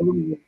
Getting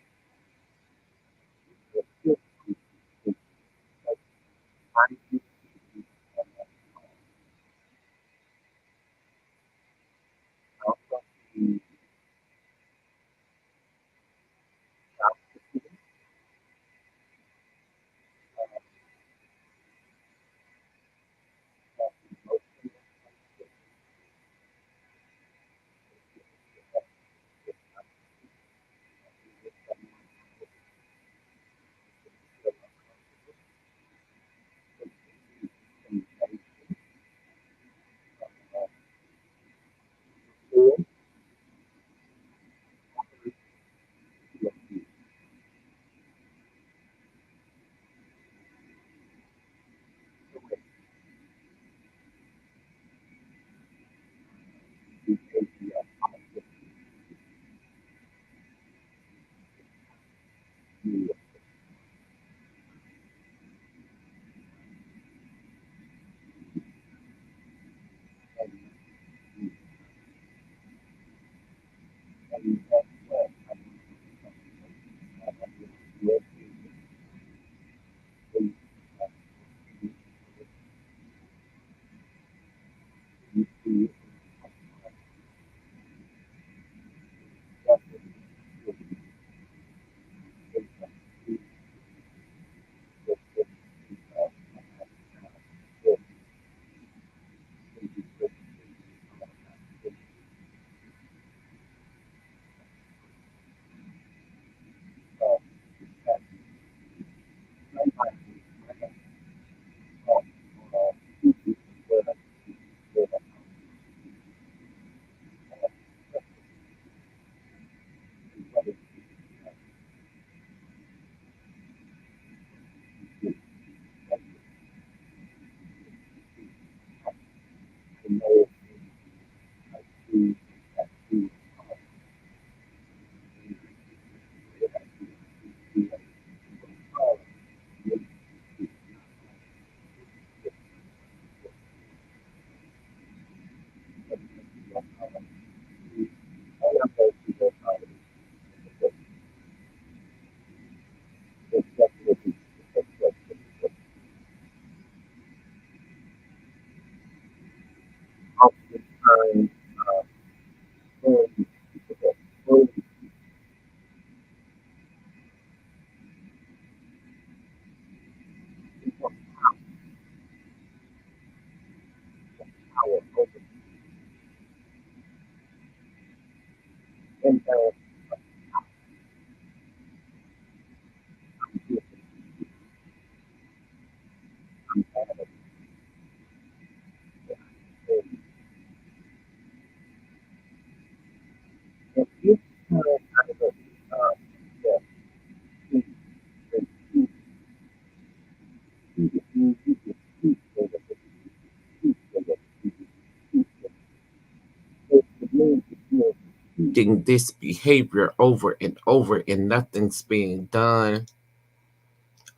this behavior over and over and nothing's being done,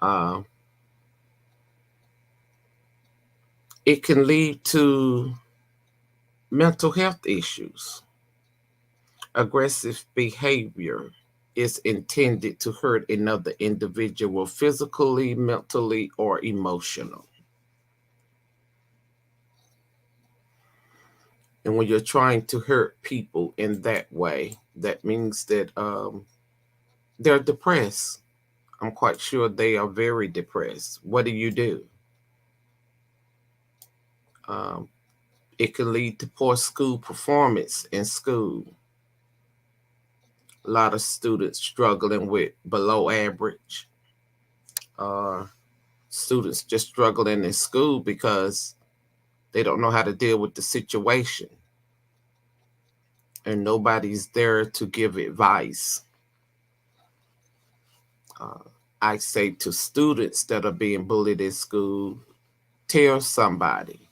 uh, it can lead to mental health issues. Aggressive behavior is intended to hurt another individual physically, mentally, or emotional. And when you're trying to hurt people in that way, that means that they're depressed. I'm quite sure they are very depressed. What do? Um, it can lead to poor school performance in school. A lot of students struggling with below average. Uh, Students just struggling in school because they don't know how to deal with the situation, and nobody's there to give advice. Uh, I say to students that are being bullied in school, tell somebody.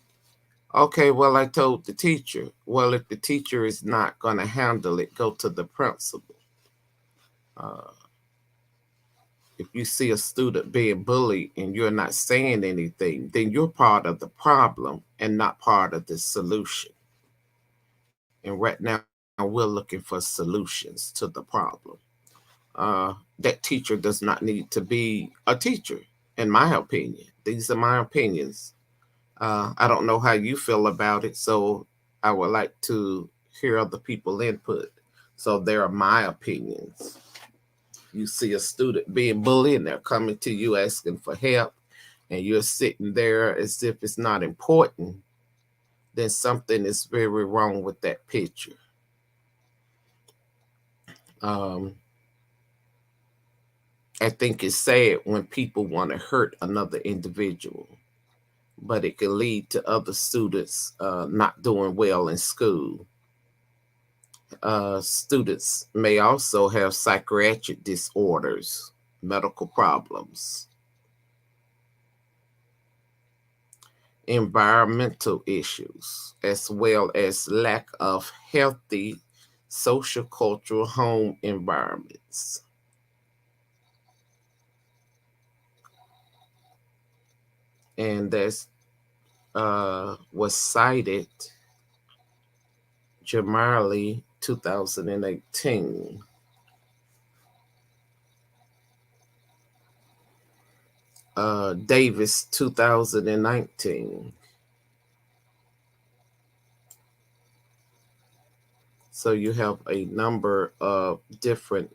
Okay, well, I told the teacher. Well, if the teacher is not going to handle it, go to the principal. Uh, if you see a student being bullied and you're not saying anything, then you're part of the problem and not part of the solution. And right now, we're looking for solutions to the problem. that teacher does not need to be a teacher, in my opinion. These are my opinions. I don't know how you feel about it, so I would like to hear other people's input. So there are my opinions. You see a student being bullied and they're coming to you asking for help, and you're sitting there as if it's not important, then something is very wrong with that picture. Um, I think it's sad when people want to hurt another individual, but it can lead to other students not doing well in school. Students may also have psychiatric disorders, medical problems, environmental issues, as well as lack of healthy social cultural home environments. And that's was cited Jamarly 2018. Davis 2019. So you have a number of different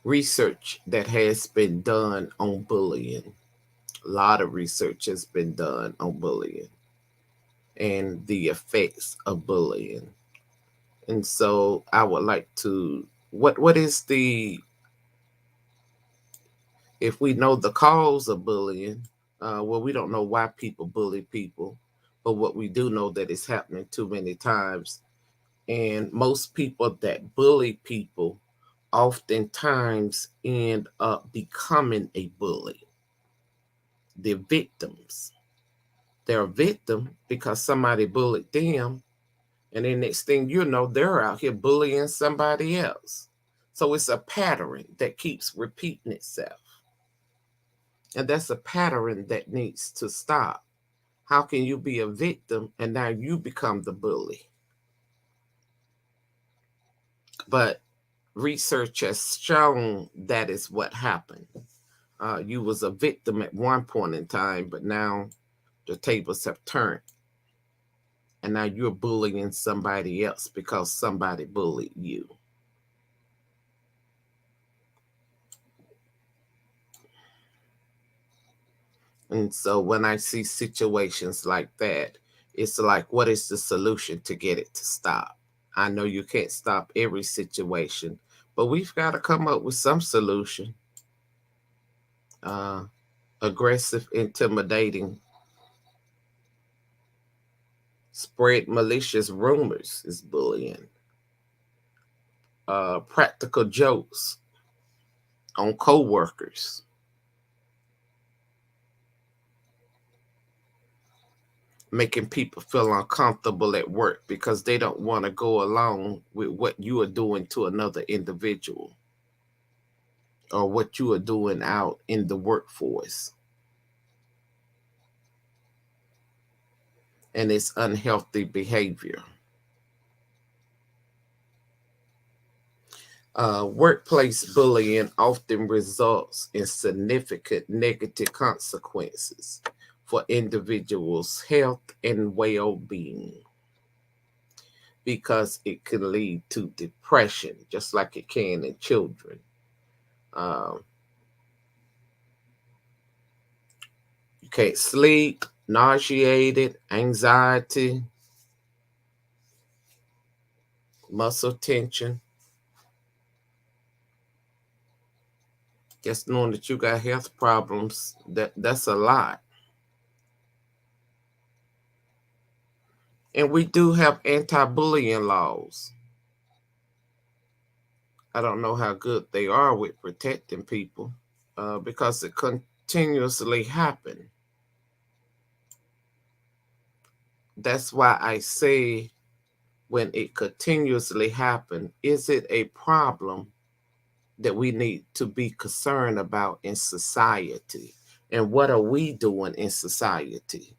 research that has been done on bullying. A lot of research has been done on bullying and the effects of bullying. And so I would like to what is the if we know the cause of bullying, well, we don't know why people bully people, but what we do know that it's happening too many times. And most people that bully people oftentimes end up becoming a bully. They're victims. They're a victim because somebody bullied them, and then next thing you know, they're out here bullying somebody else. So it's a pattern that keeps repeating itself. And that's a pattern that needs to stop. How can you be a victim and now you become the bully? But research has shown that is what happened. You was a victim at one point in time, but now the tables have turned. And now you're bullying somebody else because somebody bullied you. And so when I see situations like that, it's like, what is the solution to get it to stop? I know you can't stop every situation, but we've got to come up with some solution. Uh, Aggressive, intimidating, spread malicious rumors is bullying. Practical jokes on coworkers, making people feel uncomfortable at work because they don't want to go along with what you are doing to another individual or what you are doing out in the workforce. And it's unhealthy behavior. Workplace bullying often results in significant negative consequences for individuals' health and well being because it can lead to depression, just like it can in children. Um, you can't sleep, nauseated, anxiety, muscle tension. Just knowing that you got health problems, that's a lot. And we do have anti-bullying laws. I don't know how good they are with protecting people because it continuously happens. That's why I say when it continuously happens, is it a problem that we need to be concerned about in society? And what are we doing in society?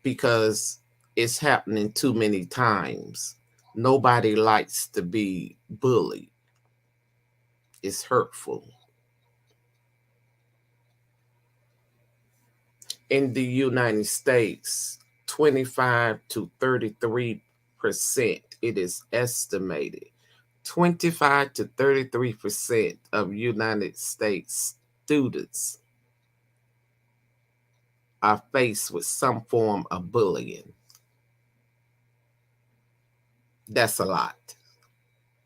because it's happening too many times. Nobody likes to be bullied. It's hurtful. In the United States, 25 to 33%, it is estimated. 25 to 33% of United States students are faced with some form of bullying. That's a lot.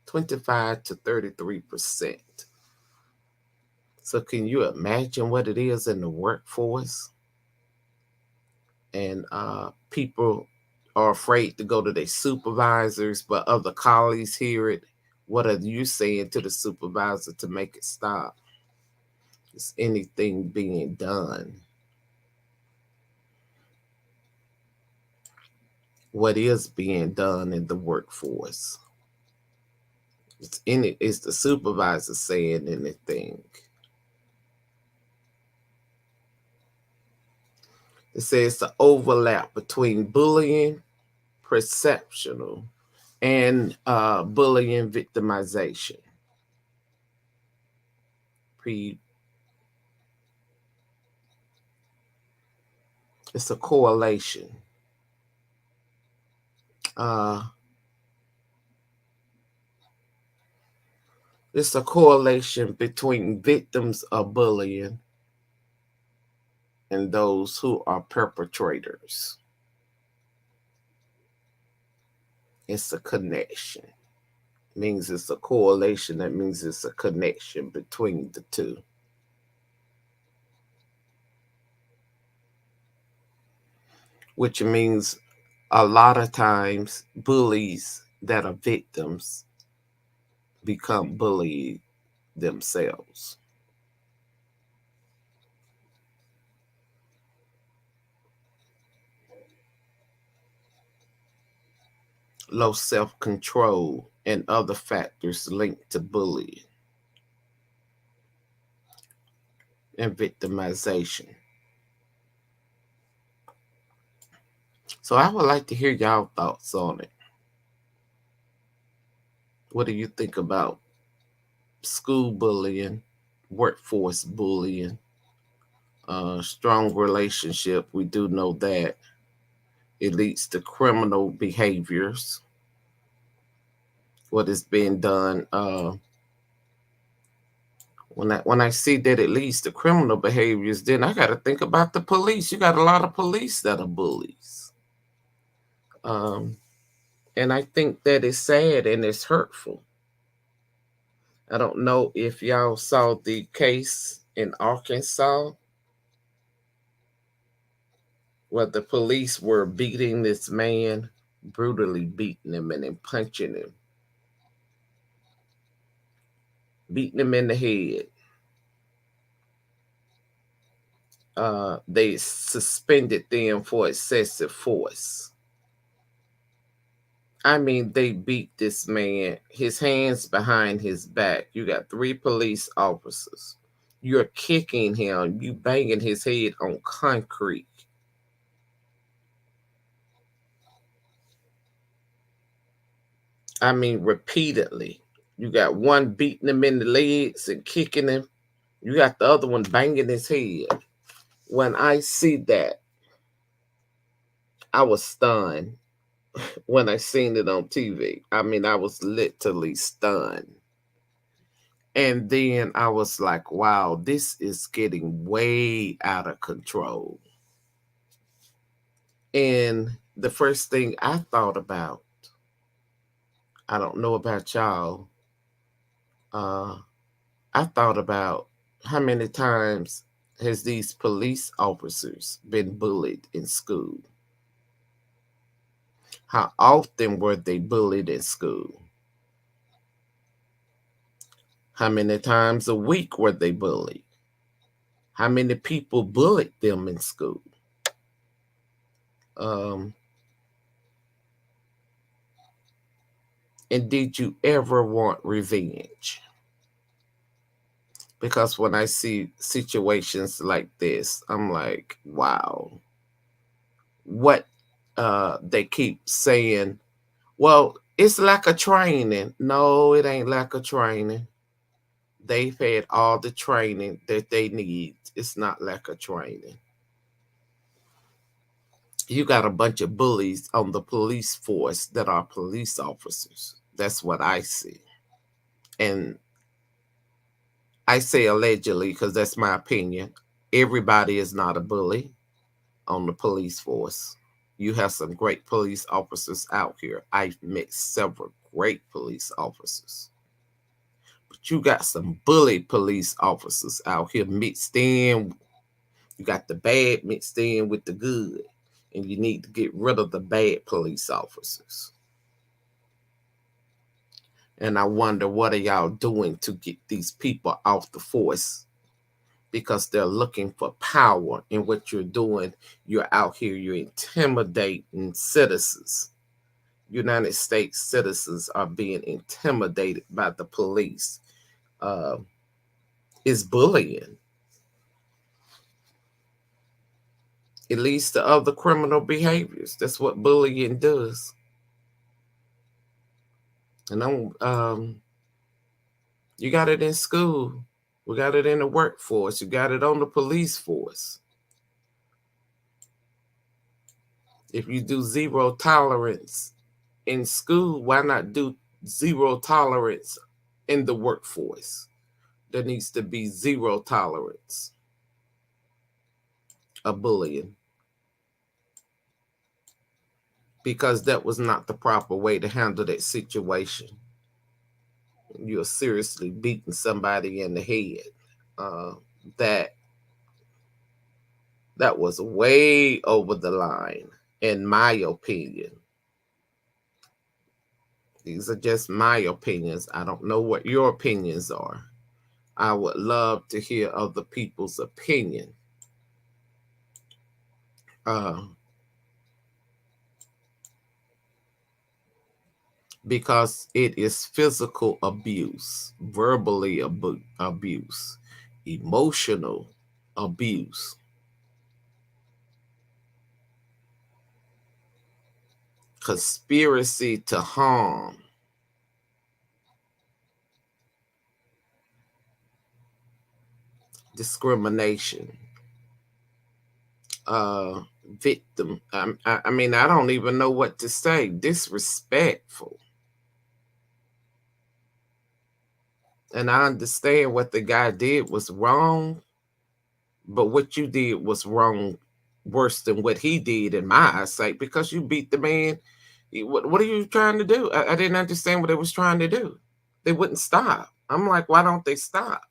25 to 33%. So can you imagine what it is in the workforce? And people are afraid to go to their supervisors, but other colleagues hear it. What are you saying to the supervisor to make it stop? Is anything being done? What is being done in the workforce? Is the supervisor saying anything? It says the overlap between bullying, perceptional, and bullying victimization. It's a correlation. Uh, it's a correlation between victims of bullying and those who are perpetrators. It's a connection. Means it's a correlation. That means it's a connection between the two. Which means a lot of times bullies that are victims become bullied themselves. Low self-control and other factors linked to bullying and victimization. So I would like to hear y'all thoughts on it. What do you think about school bullying, workforce bullying, strong relationship? We do know that it leads to criminal behaviors. What is being done? When I see that it leads to criminal behaviors, then I got to think about the police. You got a lot of police that are bullies, um, and I think that is sad and it's hurtful. I don't know if y'all saw the case in Arkansas where the police were beating this man, brutally beating him and then punching him, beating him in the head. They suspended them for excessive force. I mean, they beat this man, his hands behind his back. You got 3 police officers. You're kicking him, you banging his head on concrete. I mean, repeatedly. You got one beating him in the legs and kicking him. You got the other one banging his head. When I see that, I was stunned when I seen it on TV. I mean, I was literally stunned. And then I was like, wow, this is getting way out of control. And the first thing I thought about, I don't know about y'all, uh, I thought about how many times has these police officers been bullied in school? How often were they bullied in school? How many times a week were they bullied? How many people bullied them in school? Um, and did you ever want revenge? Because when I see situations like this, I'm like, wow, what they keep saying. Well, it's lack of training. No, it ain't lack of training. They've had all the training that they need. It's not lack of training. You got a bunch of bullies on the police force that are police officers. That's what I see. And I say allegedly because that's my opinion. Everybody is not a bully on the police force. You have some great police officers out here. I've met several great police officers. But you got some bully police officers out here mixed in. You got the bad mixed in with the good. And you need to get rid of the bad police officers. And I wonder, what are y'all doing to get these people off the force? Because they're looking for power. And what you're doing, you're out here, you're intimidating citizens. United States citizens are being intimidated by the police. It's bullying. It leads to other criminal behaviors. That's what bullying does. And you got it in school. We got it in the workforce. You got it on the police force. If you do zero tolerance in school, why not do zero tolerance in the workforce? There needs to be zero tolerance of bullying, because that was not the proper way to handle that situation. You're seriously beating somebody in the head. That was way over the line, in my opinion. These are just my opinions. I don't know what your opinions are. I would love to hear other people's opinion. Because it is physical abuse, verbally abuse, emotional abuse, conspiracy to harm, discrimination, victim. I mean, I don't even know what to say. Disrespectful. And I understand what the guy did was wrong, but what you did was wrong, worse than what he did in my eyesight, because you beat the man. What are you trying to do? I didn't understand what they was trying to do. They wouldn't stop. I'm like, why don't they stop?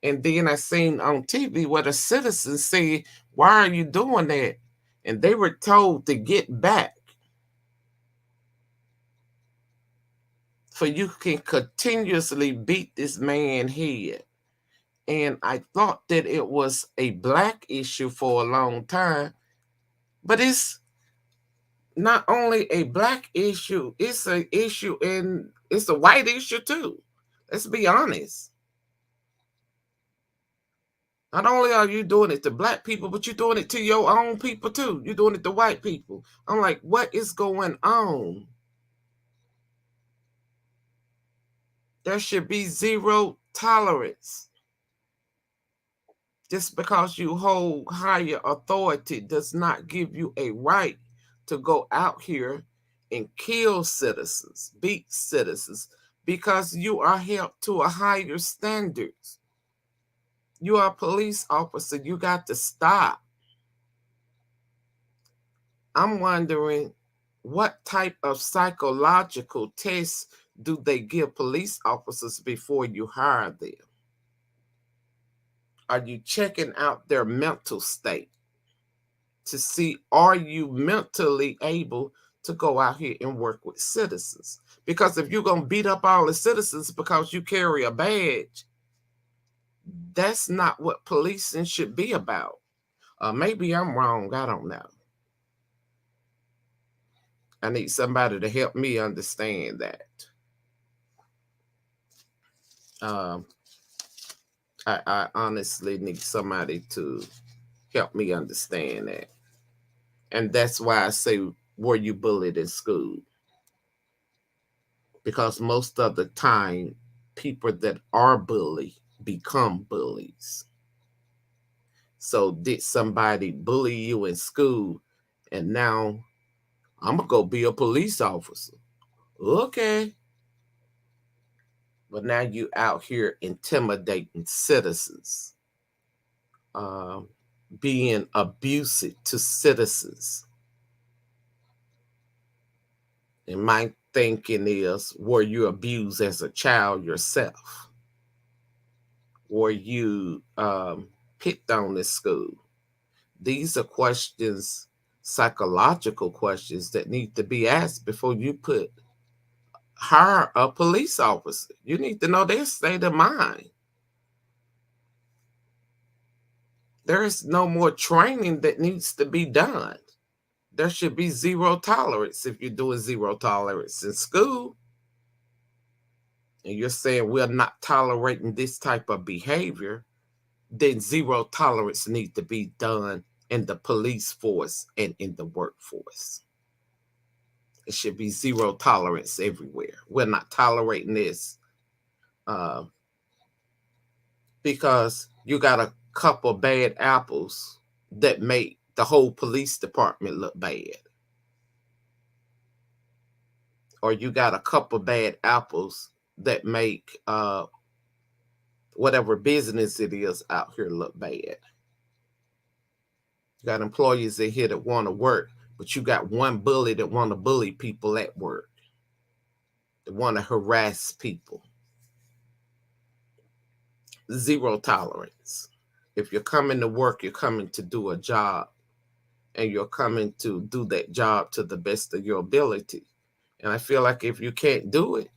And then I seen on TV where the citizens say, why are you doing that? And they were told to get back, for you can continuously beat this man head. And I thought that it was a black issue for a long time, but it's not only a black issue, it's an issue, and it's a white issue too. Let's be honest. Not only are you doing it to black people, but you're doing it to your own people too. You're doing it to white people. I'm like, what is going on? There should be zero tolerance. Just because you hold higher authority does not give you a right to go out here and kill citizens, beat citizens, because you are held to a higher standard. You are a police officer. You got to stop. I'm wondering, what type of psychological tests do they give police officers before you hire them? Are you checking out their mental state to see, are you mentally able to go out here and work with citizens? Because if you're going to beat up all the citizens because you carry a badge, that's not what policing should be about. Maybe I'm wrong. I don't know. I need somebody to help me understand that. I honestly need somebody to help me understand that. And that's why I say, were you bullied in school? Because most of the time, people that are bullied become bullies. So, did somebody bully you in school and now I'm going to go be a police officer? Okay. But now you out here intimidating citizens, um, being abusive to citizens. And my thinking is, were you abused as a child yourself? Were you picked on in school? These are questions, psychological questions that need to be asked before you hire a police officer. You need to know their state of mind. There is no more training that needs to be done. There should be zero tolerance if you're doing zero tolerance in school. And you're saying we're not tolerating this type of behavior, then zero tolerance needs to be done in the police force and in the workforce. It should be zero tolerance everywhere. We're not tolerating this uh, because you got a couple bad apples that make the whole police department look bad. Or you got a couple bad apples that make whatever business it is out here look bad. You got employees in here that want to work, but you got one bully that want to bully people at work, that want to harass people. Zero tolerance. If you're coming to work, you're coming to do a job, and you're coming to do that job to the best of your ability. And I feel like if you can't do it,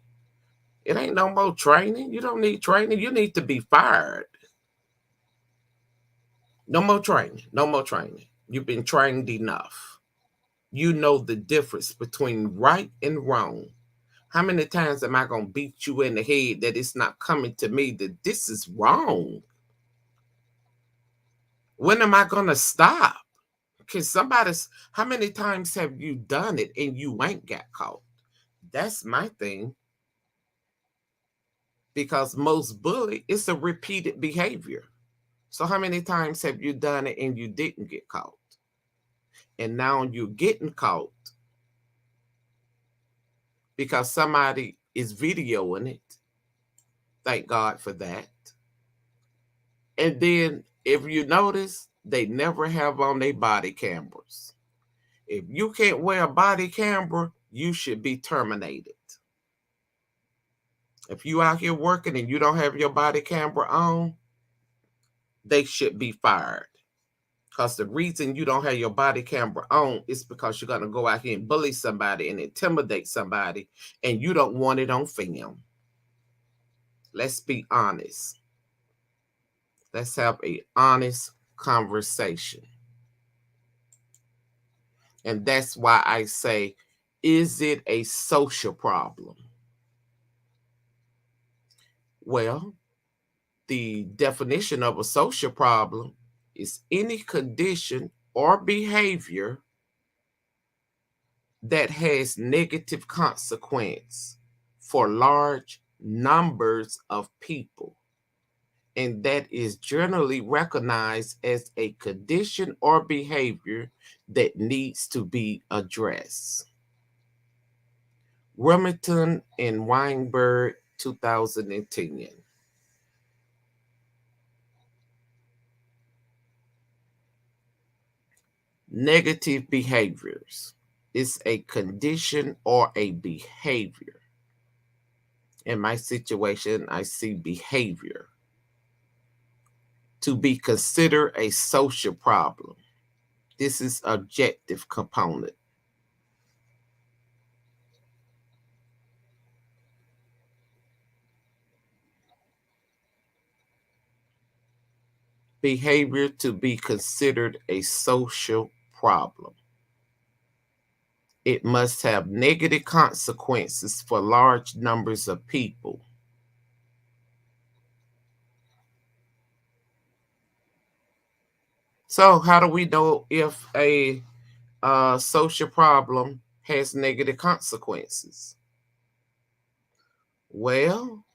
it ain't no more training. You don't need training. You need to be fired. No more training. No more training. You've been trained enough. You know the difference between right and wrong. How many times am I going to beat you in the head that it's not coming to me that this is wrong? When am I going to stop? Can how many times have you done it and you ain't got caught? That's my thing. Because most bully, it's a repeated behavior. So how many times have you done it and you didn't get caught? And now you're getting caught because somebody is videoing it. Thank God for that. And then if you notice, they never have on their body cameras. If you can't wear a body camera, you should be terminated. If you out here working and you don't have your body camera on, they should be fired. Because the reason you don't have your body camera on is because you're going to go out here and bully somebody and intimidate somebody, and you don't want it on film. Let's be honest. Let's have an honest conversation. And that's why I say, is it a social problem? Well, the definition of a social problem is any condition or behavior that has negative consequence for large numbers of people, and that is generally recognized as a condition or behavior that needs to be addressed. Remington and Weinberg, 2010. Negative behaviors is a condition or a behavior. In my situation, I see behavior to be considered a social problem. This is objective component. Behavior to be considered a social problem. It must have negative consequences for large numbers of people. So how do we know if a social problem has negative consequences. Well,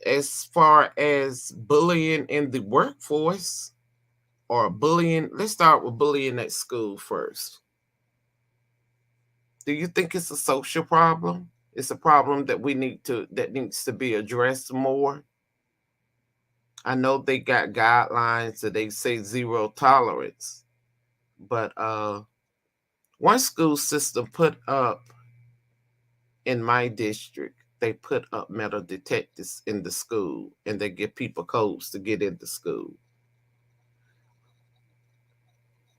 as far as bullying in the workforce or bullying, let's start with bullying at school first. Do you think it's a social problem? It's a problem that that needs to be addressed more. I know they got guidelines that they say zero tolerance, but one school system put up in my district, they put up metal detectors in the school and they give people codes to get into school.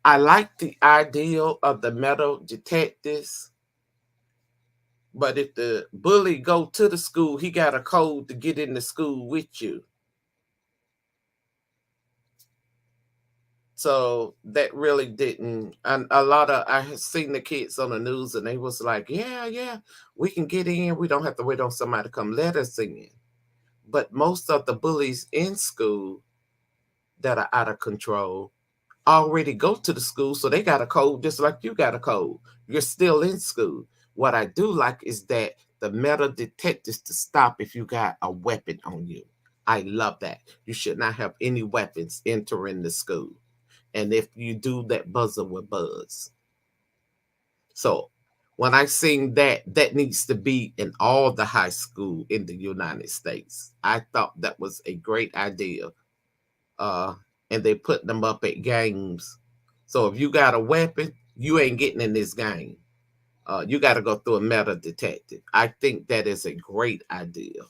I like the ideal of the metal detectors, but if the bully go to the school, he got a code to get into school with you. So that really didn't. And a lot of I had seen the kids on the news, and they was like, "Yeah, yeah, we can get in. We don't have to wait on somebody to come let us in." But most of the bullies in school that are out of control already go to the school, so they got a code just like you got a code. You're still in school. What I do like is that the metal detectors to stop if you got a weapon on you. I love that. You should not have any weapons entering the school. And if you do, that buzzer will buzz. So when I seen that, that needs to be in all the high school in the United States. I thought that was a great idea. Uh, and they put them up at games. So if you got a weapon, you ain't getting in this game. You got to go through a metal detector. I think that is a great idea.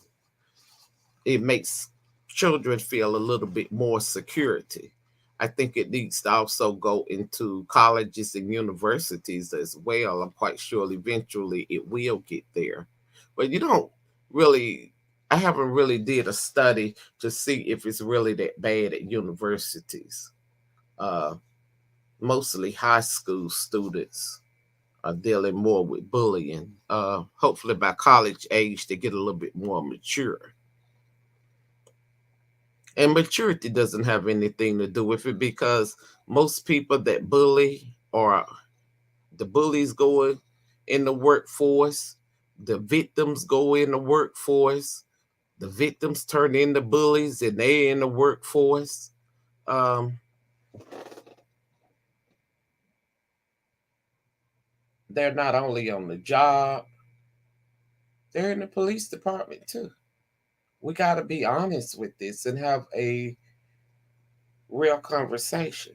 It makes children feel a little bit more security. I think it needs to also go into colleges and universities as well. I'm quite sure eventually it will get there. But you don't really I haven't really did a study to see if it's really that bad at universities. Uh, Mostly high school students are dealing more with bullying. Hopefully by college age they get a little bit more mature. And maturity doesn't have anything to do with it because most people that bully or the bullies go in the workforce, the victims go in the workforce, the victims turn into bullies and they in the workforce. Um, they're not only on the job, they're in the police department too. We got to be honest with this and have a real conversation.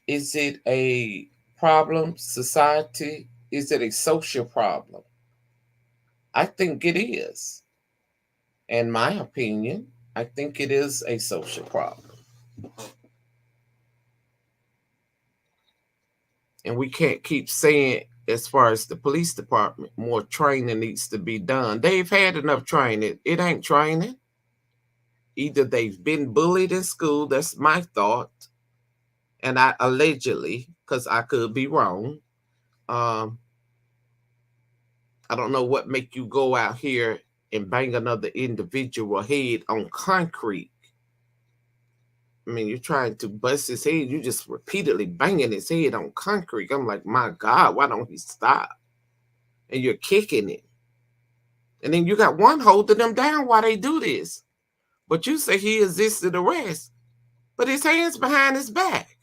Is it a problem, society? Is it a social problem? I think it is. In my opinion, I think it is a social problem. And we can't keep saying, as far as the police department, more training needs to be done. They've had enough training. It ain't training. Either they've been bullied in school, that's my thought, and I allegedly, because I could be wrong. Um, I don't know what make you go out here and bang another individual head on concrete. I mean, you're trying to bust his head. You just repeatedly banging his head on concrete. I'm like, my God, why don't he stop? And you're kicking it. And then you got one holding them down while they do this. But you say he resisted arrest, but his hands behind his back.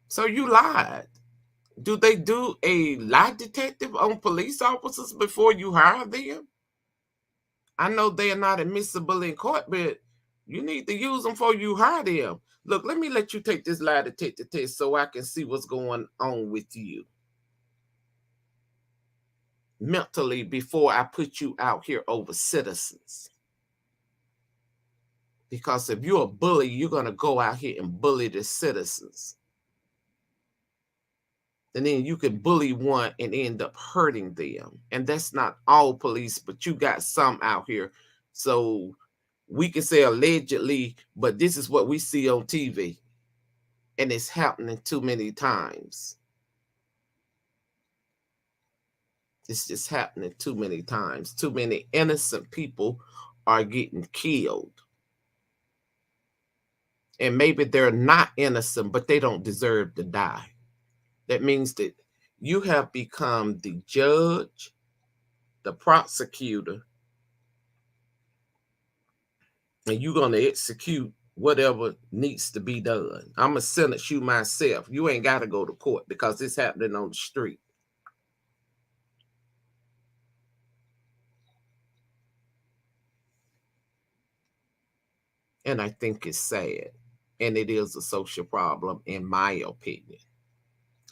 So you lied. Do they do a lie detective on police officers before you hire them? I know they are not admissible in court, but you need to use them before you hire them. Look, let me let you take this lie detector test so I can see what's going on with you mentally before I put you out here over citizens. Because if you're a bully, you're going to go out here and bully the citizens. And then you can bully one and end up hurting them. And that's not all police, but you got some out here. So we can say allegedly, but this is what we see on TV. And it's happening too many times. It's just happening too many times. Too many innocent people are getting killed. And maybe they're not innocent, but they don't deserve to die. That means that you have become the judge, the prosecutor, and you're going to execute whatever needs to be done. I'm going to sentence you myself. You ain't got to go to court because it's happening on the street. And I think it's sad. And it is a social problem, in my opinion.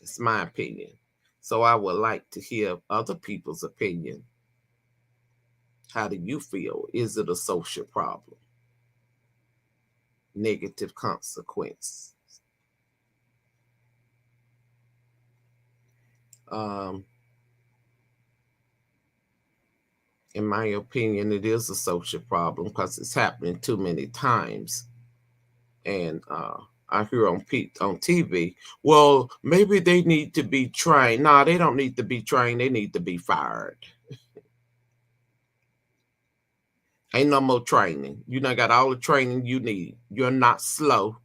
It's my opinion. So I would like to hear other people's opinion. How do you feel? Is it a social problem? Negative consequence. Um, in my opinion, it is a social problem because it's happening too many times. And I hear on TV, well, maybe they need to be trained. No, they don't need to be trained. They need to be fired. Ain't no more training. You done got all the training you need. You're not slow.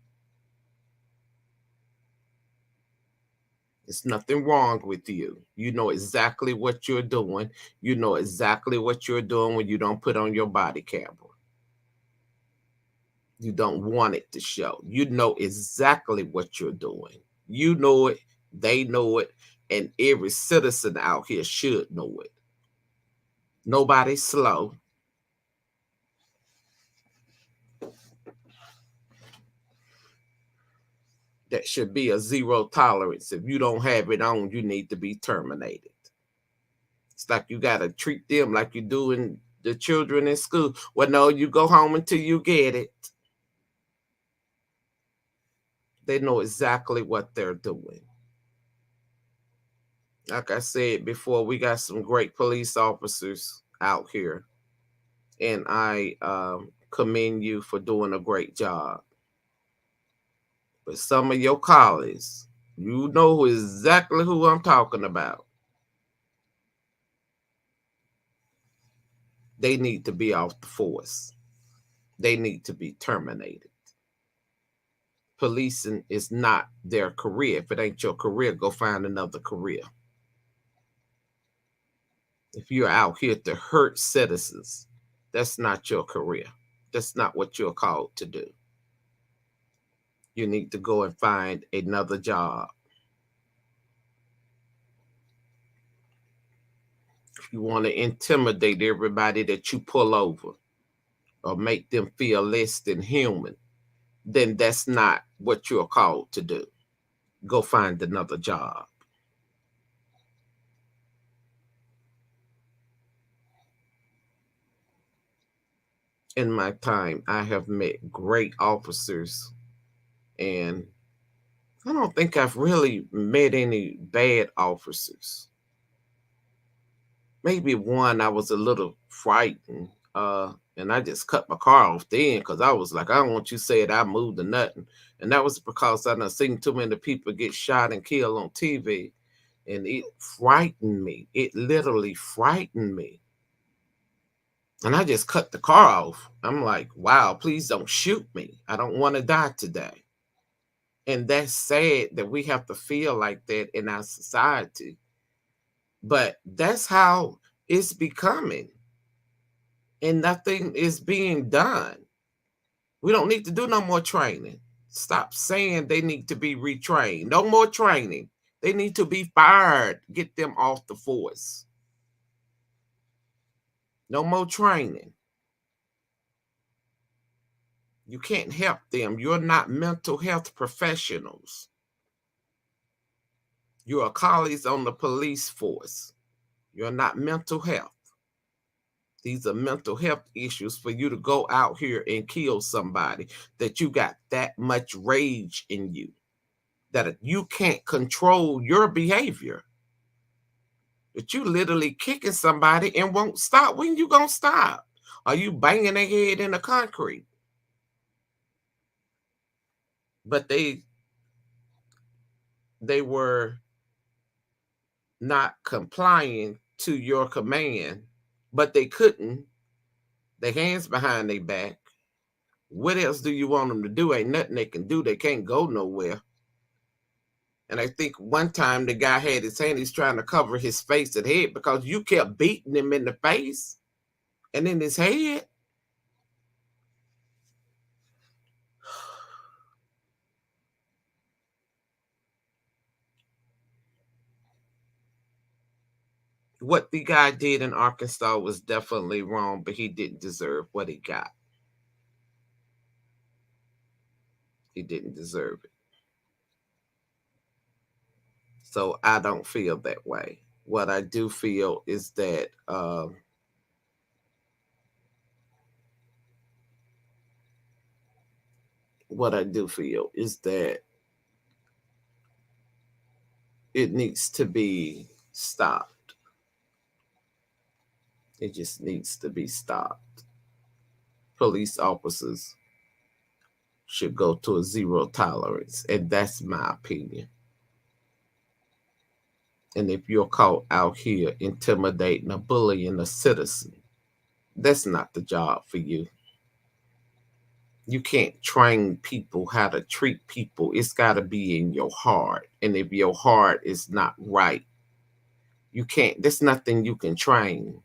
There's nothing wrong with you. You know exactly what you're doing. You know exactly what you're doing when you don't put on your body camera. You don't want it to show. You know exactly what you're doing. You know it, they know it, and every citizen out here should know it. Nobody's slow. That should be a zero tolerance. If you don't have it on, you need to be terminated. It's like you got to treat them like you do in the children in school. Well, no, you go home until you get it. They know exactly what they're doing. Like I said before, we got some great police officers out here, and I commend you for doing a great job. But some of your colleagues, you know exactly who I'm talking about. They need to be off the force. They need to be terminated. Policing is not their career. If it ain't your career, go find another career. If you're out here to hurt citizens, that's not your career. That's not what you're called to do. You need to go and find another job. If you want to intimidate everybody that you pull over or make them feel less than human, then that's not what you're called to do. Go find another job. In my time, I have met great officers, and I don't think I've really met any bad officers. Maybe one I was a little frightened, and I just cut my car off then because I was like, I don't want you to say it, I moved or nothing. And that was because I done seen too many people get shot and killed on TV, and it frightened me. It literally frightened me. And I just cut the car off. I'm like, wow, please don't shoot me. I don't want to die today. And that's sad that we have to feel like that in our society. But that's how it's becoming. And nothing is being done. We don't need to do no more training. Stop saying they need to be retrained. No more training. They need to be fired. Get them off the force. No more training. You can't help them. You're not mental health professionals. You are colleagues on the police force. You're not mental health. These are mental health issues for you to go out here and kill somebody that you got that much rage in you, that you can't control your behavior, that you literally kicking somebody and won't stop. When you gonna stop? Are you banging their head in the concrete? But they were not complying to your command, but they couldn't Their hands behind their back. What else do you want them to do? Ain't nothing they can do. They can't go nowhere. And I think one time the guy had his hand, he's trying to cover his face and head because you kept beating him in the face and in his head. What the guy did in Arkansas was definitely wrong, but he didn't deserve what he got. He didn't deserve it. So I don't feel that way. What I do feel is that what I do feel is that it needs to be stopped. It just needs to be stopped. Police officers should go to a zero tolerance, and that's my opinion. And if you're caught out here intimidating or bullying a citizen, that's not the job for you. You can't train people how to treat people. It's got to be in your heart. And if your heart is not right, you can't, there's nothing you can train.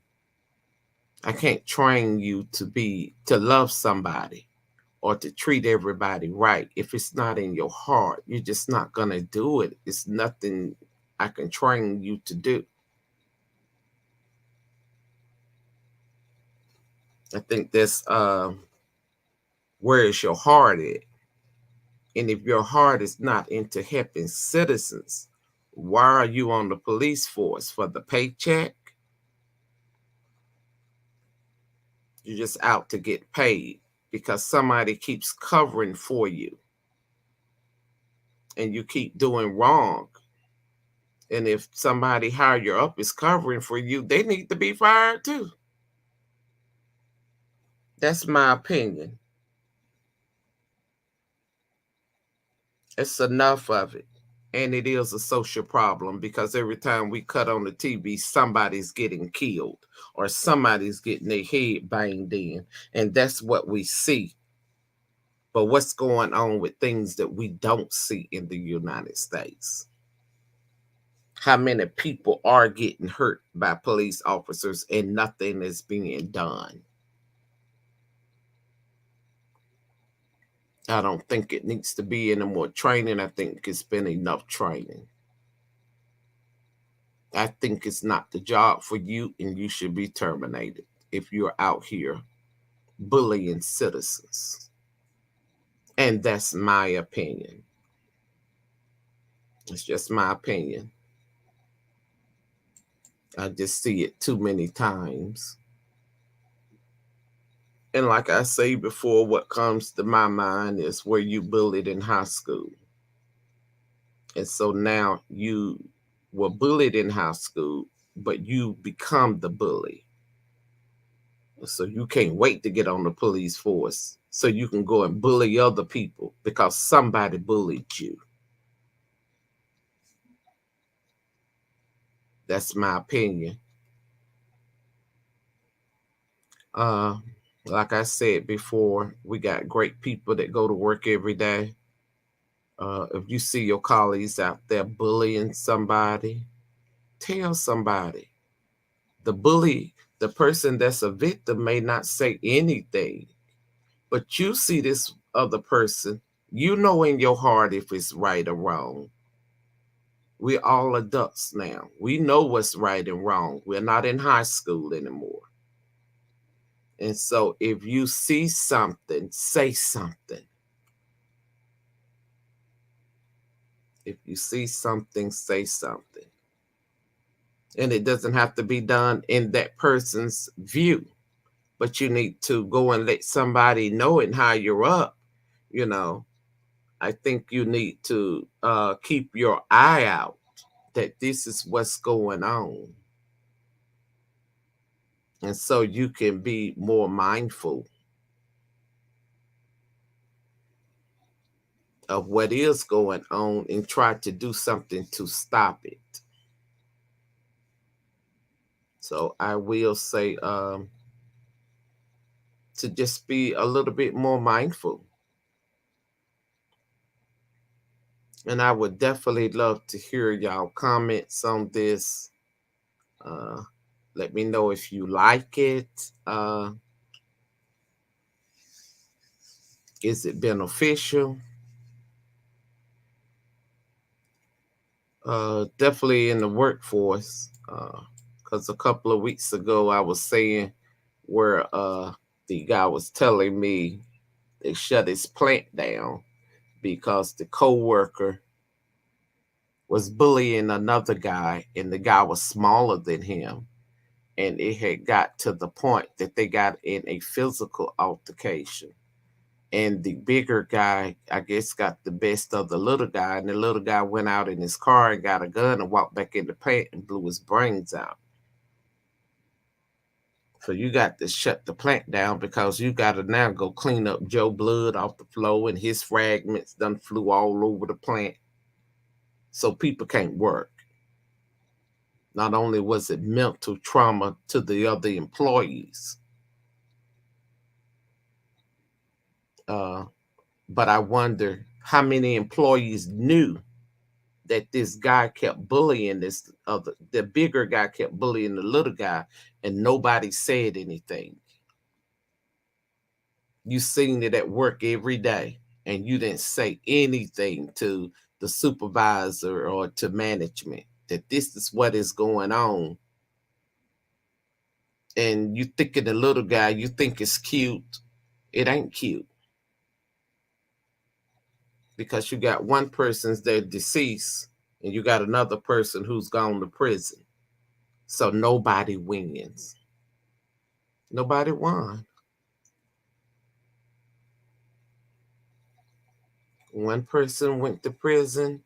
I can't train you to love somebody or to treat everybody right. If it's not in your heart, you're just not going to do it. It's nothing I can train you to do. I think that's where is your heart at? And if your heart is not into helping citizens, why are you on the police force? For the paycheck? You're just out to get paid because somebody keeps covering for you and you keep doing wrong. And if somebody higher up is covering for you, they need to be fired too. That's my opinion. It's enough of it. And it is a social problem because every time we cut on the TV, somebody's getting killed or somebody's getting their head banged in. And that's what we see. But what's going on with things that we don't see in the United States? How many people are getting hurt by police officers and nothing is being done? I don't think it needs to be any more training. I think it's been enough training. I think it's not the job for you and you should be terminated if you're out here bullying citizens. And that's my opinion. It's just my opinion. I just see it too many times. And like I say before, what comes to my mind is where you bullied in high school. And so now you were bullied in high school, but you become the bully. So you can't wait to get on the police force so you can go and bully other people because somebody bullied you. That's my opinion. Uh, like I said before, we got great people that go to work every day. If you see your colleagues out there bullying somebody, tell somebody. The bully, the person that's a victim may not say anything, but you see this other person, you know in your heart if it's right or wrong. We're all adults now. We know what's right and wrong. We're not in high school anymore. And so if you see something, say something. If you see something, say something. And it doesn't have to be done in that person's view, but you need to go and let somebody know and how you're up. You know, I think you need to keep your eye out that this is what's going on. And so you can be more mindful of what is going on and try to do something to stop it. So I will say to just be a little bit more mindful. And I would definitely love to hear y'all comments on this. Uh, Let me know if you like it. Is it beneficial? Definitely in the workforce. Because a couple of weeks ago, I was saying where the guy was telling me they shut his plant down because the coworker was bullying another guy, and the guy was smaller than him. And it had got to the point that they got in a physical altercation. And the bigger guy, I guess, got the best of the little guy. And the little guy went out in his car and got a gun and walked back in the plant and blew his brains out. So you got to shut the plant down because you got to now go clean up Joe blood off the floor, and his fragments done flew all over the plant. So people can't work. Not only was it mental trauma to the other employees, uh, but I wonder how many employees knew that this guy kept bullying the bigger guy kept bullying the little guy, and nobody said anything. You seen it at work every day, and you didn't say anything to the supervisor or to management that this is what is going on. And you thinking the little guy, you think it's cute. It ain't cute because you got one person's there deceased, and you got another person who's gone to prison. So nobody wins. Nobody won. One person went to prison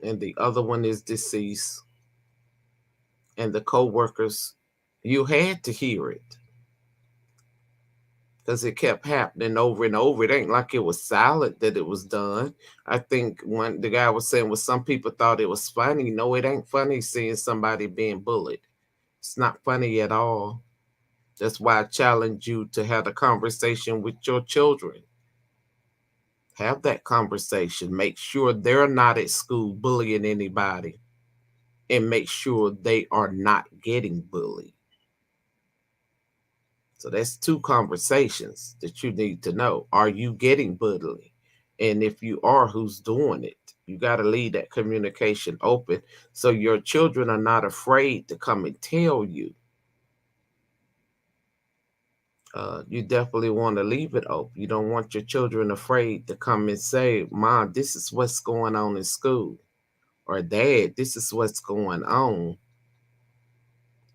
and the other one is deceased. And the co-workers, you had to hear it because it kept happening over and over. It ain't like it was silent that it was done. I think when the guy was saying, well, some people thought it was funny. No, it ain't funny seeing somebody being bullied. It's not funny at all. That's why I challenge you to have a conversation with your children. Have that conversation. Make sure they're not at school bullying anybody, and make sure they are not getting bullied. So that's two conversations that you need to know. Are you getting bullied? And if you are, who's doing it? You got to leave that communication open so your children are not afraid to come and tell you. You definitely want to leave it open. You don't want your children afraid to come and say, Mom, this is what's going on in school. Or Dad, this is what's going on.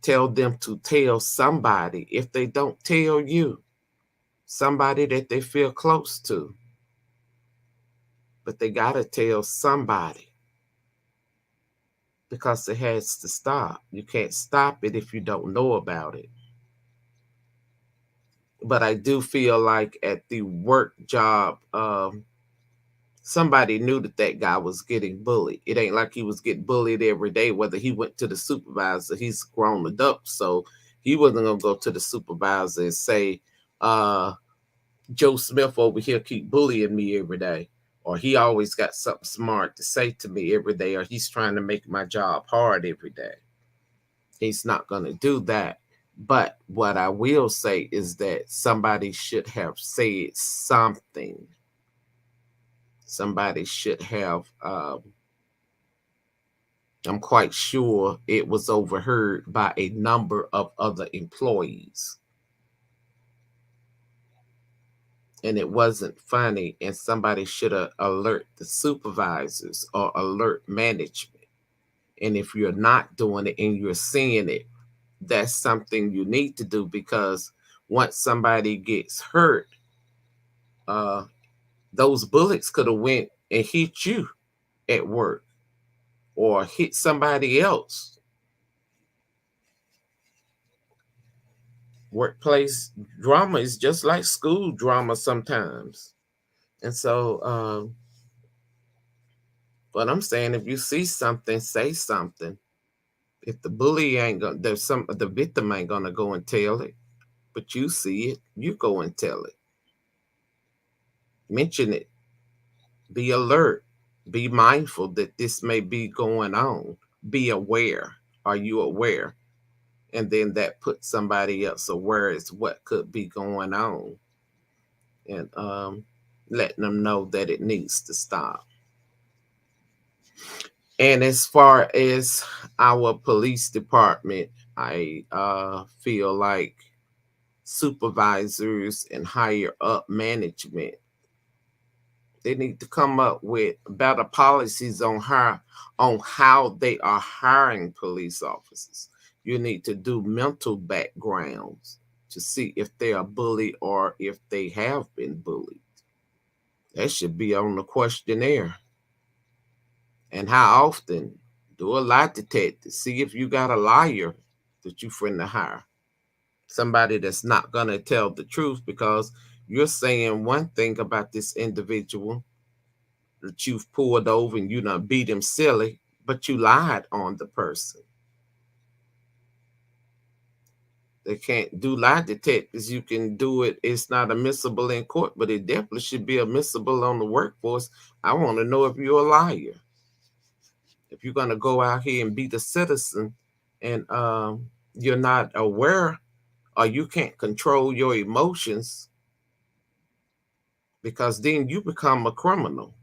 Tell them to tell somebody. If they don't tell you, somebody that they feel close to. But they got to tell somebody because it has to stop. You can't stop it if you don't know about it. But I do feel like at the work job, somebody knew that that guy was getting bullied. It ain't like he was getting bullied every day, whether he went to the supervisor. He's grown adult, so he wasn't going to go to the supervisor and say, Joe Smith over here keep bullying me every day, or he always got something smart to say to me every day, or he's trying to make my job hard every day. He's not going to do that. But what I will say is that somebody should have said something. Somebody should have, I'm quite sure it was overheard by a number of other employees. And it wasn't funny, and somebody should have alert the supervisors or alert management. And if you're not doing it and you're seeing it, that's something you need to do, because once somebody gets hurt, uh, those bullets could have went and hit you at work or hit somebody else. Workplace drama is just like school drama sometimes. And so, what I'm saying, if you see something, say something. If the bully ain't gonna, the victim ain't gonna go and tell it. but you see it, you go and tell it, mention it, be alert, be mindful that this may be going on, be aware. Are you aware? And then that puts somebody else aware as what could be going on, and letting them know that it needs to stop. And as far as our police department, I feel like supervisors and higher up management, they need to come up with better policies on how they are hiring police officers. You need to do mental backgrounds to see if they are bullied or if they have been bullied. That should be on the questionnaire. And how often? Do a lie detector. See if you got a liar that you finna hire. Somebody that's not gonna tell the truth because you're saying one thing about this individual that you've pulled over and you done beat him silly, but you lied on the person. They can't do lie detectors. You can do it. It's not admissible in court, but it definitely should be admissible on the workforce. I want to know if you're a liar. If you're going to go out here and be the citizen and you're not aware or you can't control your emotions, because then you become a criminal.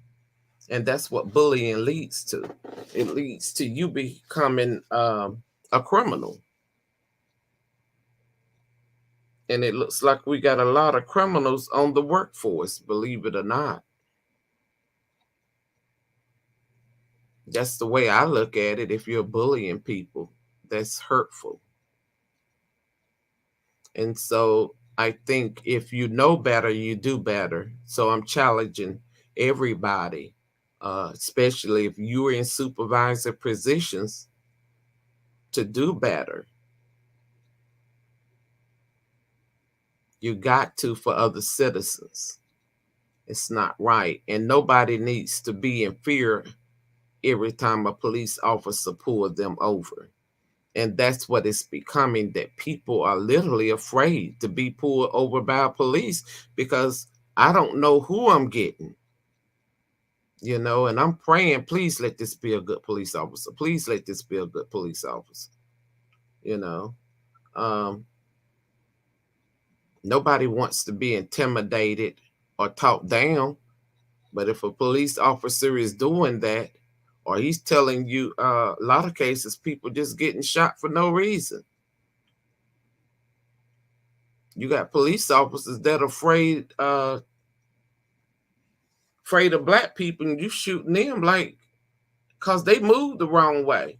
And that's what bullying leads to. It leads to you becoming a criminal. And it looks like we got a lot of criminals on the workforce, believe it or not. That's the way I look at it. If you're bullying people, that's hurtful. And so I think if you know better, you do better. So I'm challenging everybody, especially if you're in supervisor positions, to do better. You got to for other citizens. It's not right. And nobody needs to be in fear every time a police officer pulls them over. And that's what it's becoming, that people are literally afraid to be pulled over by police because I don't know who I'm getting, and I'm praying, please let this be a good police officer. Please let this be a good police officer. You know, um, Nobody wants to be intimidated or talked down. But if a police officer is doing that, or he's telling you, a lot of cases, people just getting shot for no reason. You got police officers that are afraid of black people, and you shooting them like because they moved the wrong way.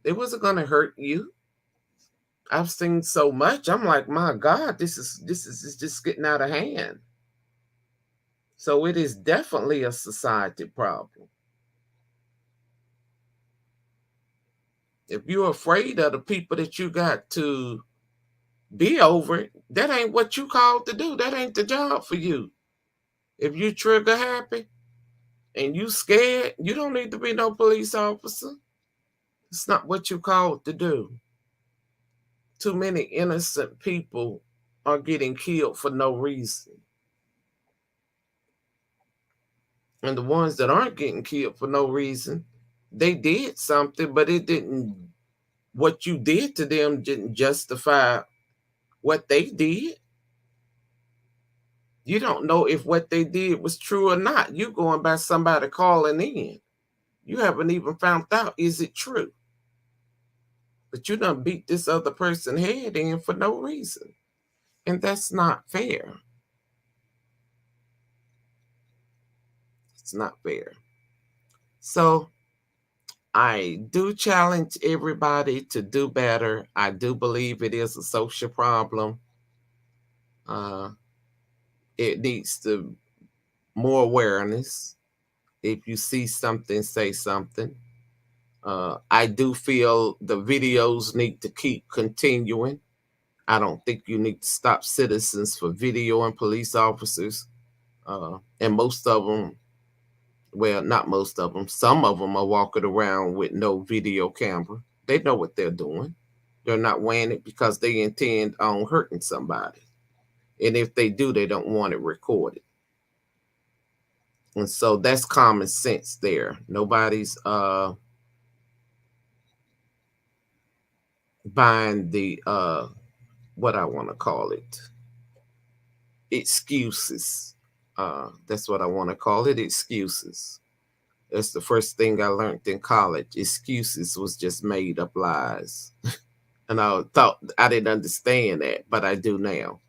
It wasn't gonna hurt you. I've seen so much. I'm like, my God, this is just getting out of hand. So it is definitely a society problem. If you're afraid of the people that you got to be over it, that ain't what you called to do. That ain't the job for you. If you trigger happy and you scared, you don't need to be no police officer. It's not what you called to do. Too many innocent people are getting killed for no reason. And the ones that aren't getting killed for no reason, they did something, but what you did to them didn't justify what they did. You don't know if what they did was true or not. You going by somebody calling in. You haven't even found out, is it true? But you done beat this other person head in for no reason. And that's not fair. It's not fair. So I do challenge everybody to do better. I do believe it is a social problem. Uh, it needs to more awareness. If you see something, say something. I do feel the videos need to keep continuing. I don't think you need to stop citizens for videoing police officers. And most of them, well, not most of them, some of them are walking around with no video camera. They know what they're doing. They're not wearing it because they intend on hurting somebody. And if they do, they don't want it recorded. And so that's common sense there. Nobody's buying the what I want to call it, excuses. That's what I want to call it, excuses. That's the first thing I learned in college. Excuses was just made up lies. And I thought I didn't understand that, but I do now.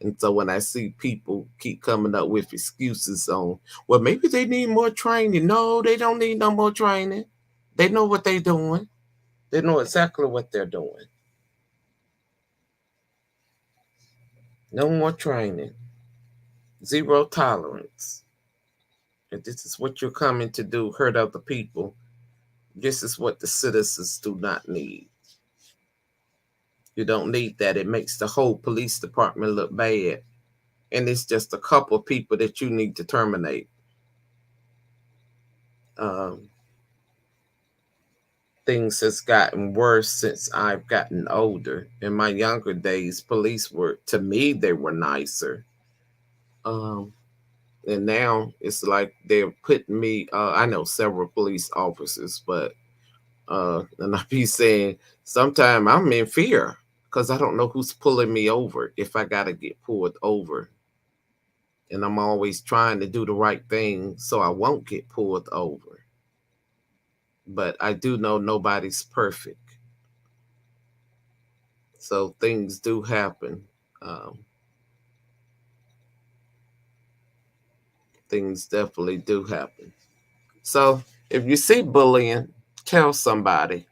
And so when I see people keep coming up with excuses on, well, maybe they need more training. No, they don't need no more training. They know what they're doing. They know exactly what they're doing. No more training. Zero tolerance. If this is what you're coming to do, hurt other people, this is what the citizens do not need. You don't need that. It makes the whole police department look bad. And it's just a couple of people that you need to terminate. Um, things has gotten worse since I've gotten older. In my younger days, police were, to me, they were nicer. Um, and now it's like they're putting me, I know several police officers, but, and I be saying, sometimes I'm in fear because I don't know who's pulling me over if I got to get pulled over. And I'm always trying to do the right thing so I won't get pulled over. But I do know nobody's perfect. So things do happen. Um, things definitely do happen. So if you see bullying, tell somebody.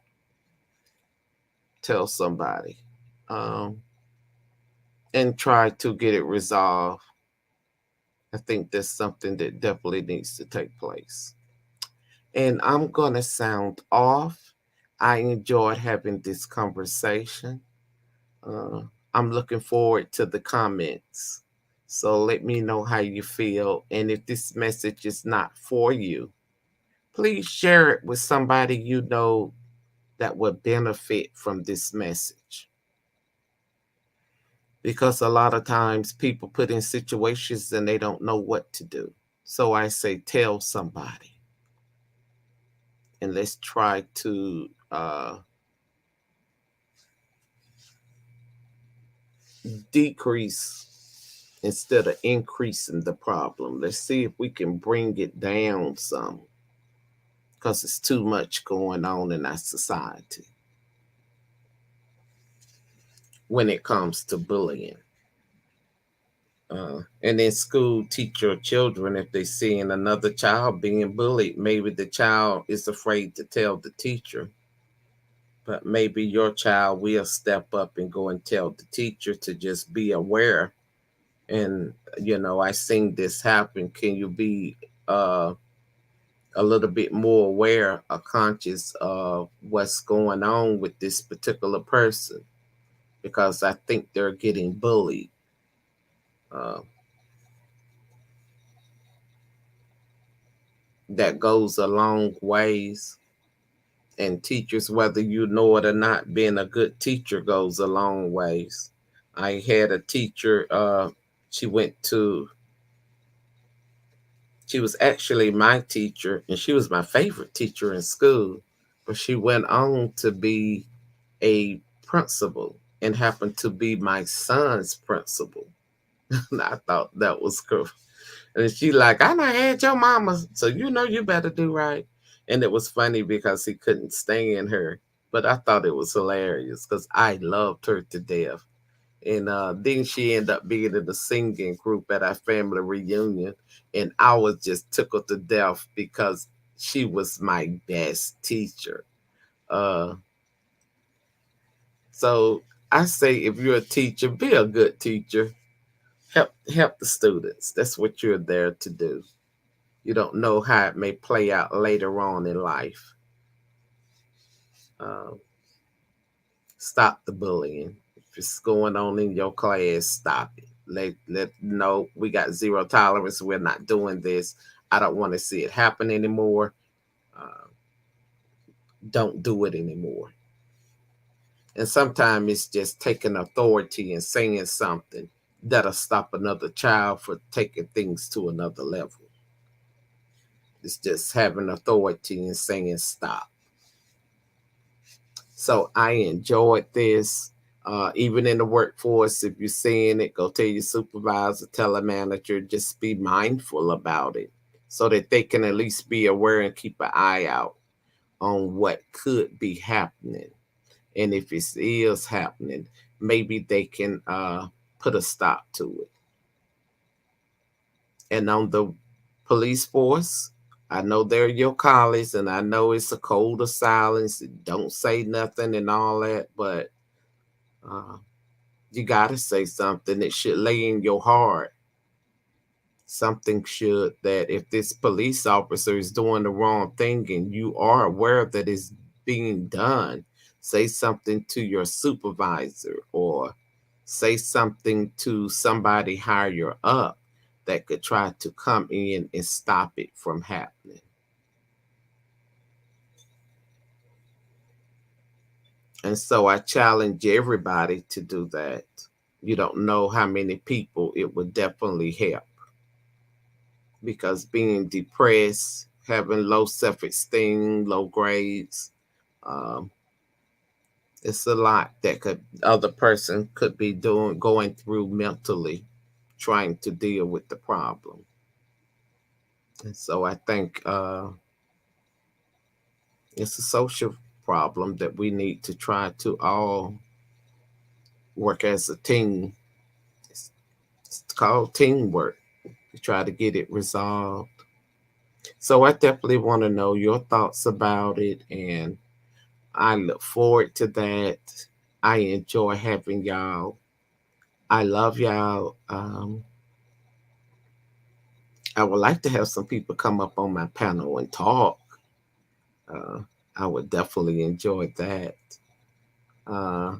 Tell somebody. Um, and try to get it resolved. I think that's something that definitely needs to take place. And I'm going to sound off. I enjoyed having this conversation. Uh, I'm looking forward to the comments. So let me know how you feel. And if this message is not for you, please share it with somebody you know that would benefit from this message. Because a lot of times people put in situations and they don't know what to do. So I say, tell somebody. And let's try to decrease instead of increasing the problem. Let's see if we can bring it down some because it's too much going on in our society when it comes to bullying. And in school, teach your children if they seeing another child being bullied, maybe the child is afraid to tell the teacher, but maybe your child will step up and go and tell the teacher to just be aware. And I seen this happen. Can you be a little bit more aware or conscious of what's going on with this particular person? Because I think they're getting bullied. Uh, that goes a long ways. And teachers, whether you know it or not, being a good teacher goes a long ways. I had a teacher, she went to, she was actually my teacher, and she was my favorite teacher in school, but she went on to be a principal and happened to be my son's principal. And I thought that was cool. And she like, I done had your mama, so you better do right. And it was funny because he couldn't stand her, but I thought it was hilarious because I loved her to death. And then she ended up being in the singing group at our family reunion, and I was just tickled to death because she was my best teacher. Uh, so I say, if you're a teacher, be a good teacher. Help the students. That's what you're there to do. You don't know how it may play out later on in life. Um, stop the bullying. If it's going on in your class, stop it. Let know we got zero tolerance. We're not doing this. I don't want to see it happen anymore. Uh, don't do it anymore. And sometimes it's just taking authority and saying something that'll stop another child from taking things to another level. It's just having authority and saying stop. So I enjoyed this. Even in the workforce, if you're seeing it, go tell your supervisor, tell a manager, just be mindful about it so that they can at least be aware and keep an eye out on what could be happening. And if it is happening, maybe they can put a stop to it. And on the police force, I know they're your colleagues, and I know it's a code of silence, don't say nothing and all that, but uh, you got to say something. It should lay in your heart. Something should, that if this police officer is doing the wrong thing and you are aware that it's being done, say something to your supervisor or say something to somebody higher up that could try to come in and stop it from happening. And so I challenge everybody to do that. You don't know how many people it would definitely help, because being depressed, having low self esteem, low grades, um, it's a lot that could other person could be doing going through mentally, trying to deal with the problem. And so I think it's a social problem that we need to try to all work as a team. It's called teamwork to try to get it resolved. So I definitely want to know your thoughts about it, and I look forward to that. I enjoy having y'all. I love y'all. I would like to have some people come up on my panel and talk. Uh, I would definitely enjoy that, uh,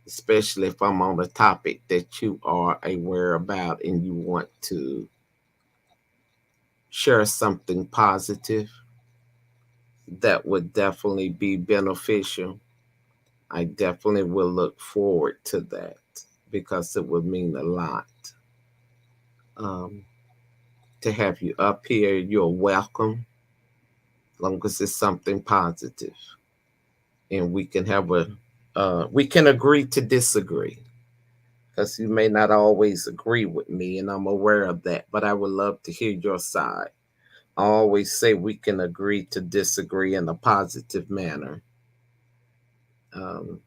especially if I'm on a topic that you are aware about and you want to share something positive that would definitely be beneficial. I definitely will look forward to that because it would mean a lot. Um, to have you up here, you're welcome, as long as it's something positive, and we can have a we can agree to disagree, because you may not always agree with me, and I'm aware of that. But I would love to hear your side. I always say we can agree to disagree in a positive manner, um,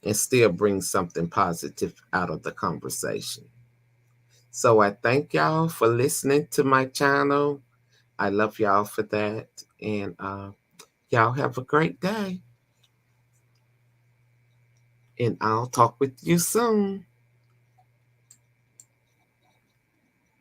and still bring something positive out of the conversation. So I thank y'all for listening to my channel. I love y'all for that. And y'all have a great day. And I'll talk with you soon.